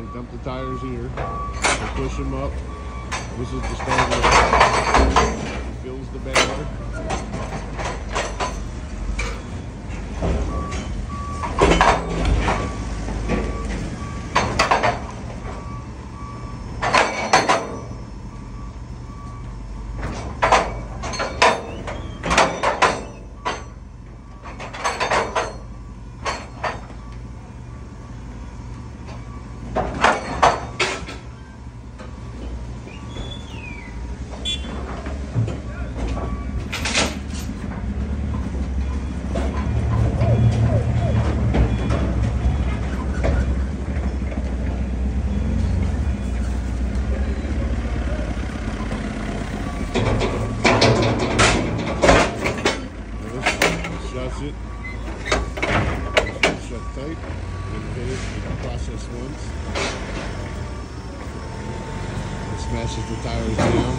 They dump the tires here. They push them up. This is the starter. Fills the baler. Shuts it. Shut tight. And finish the process once. It smashes the tires down.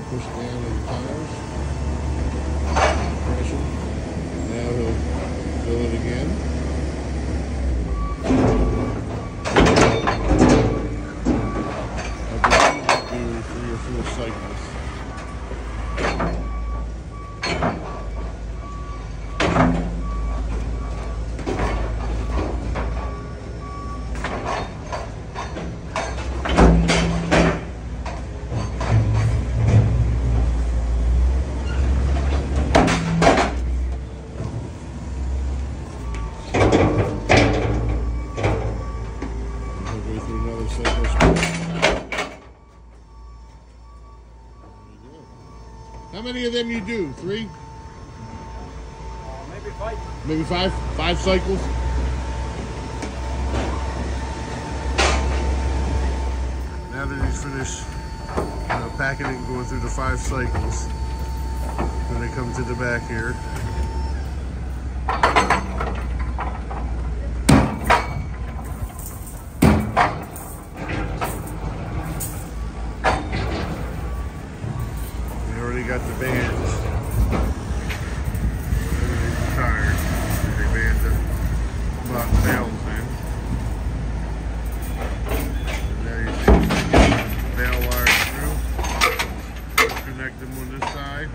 Push down on the tires, pressure. Now he'll fill it again. I believe we'll do 3 or 4 cycles. How many of them you do? 3? Maybe 5. Maybe 5? 5 cycles? Now that he's finished packing it and going through the 5 cycles, then they come to the back here. Got the bands underneath the tires. They band the block valves in. And now you see the valve wires through. Connect them on this side.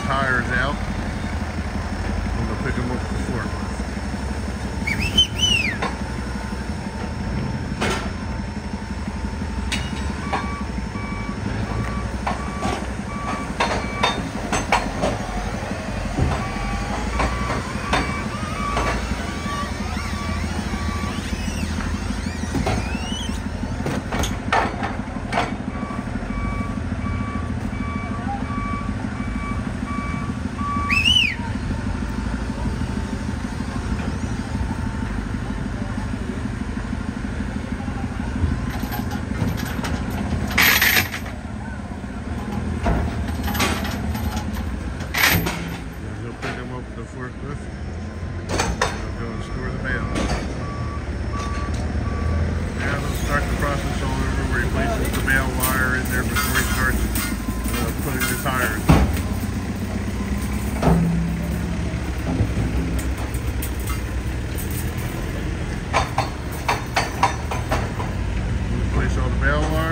Tires out, and we'll pick them up with the forklift. Forklift. We'll go and store the bale. Now they'll start the process all over where he places the bale wire in there before he starts putting the tires in. Place all the bale wire.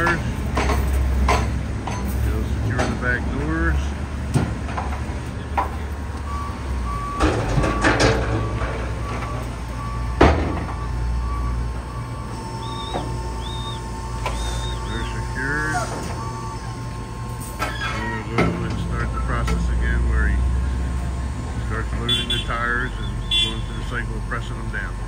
cycle of pressing them down.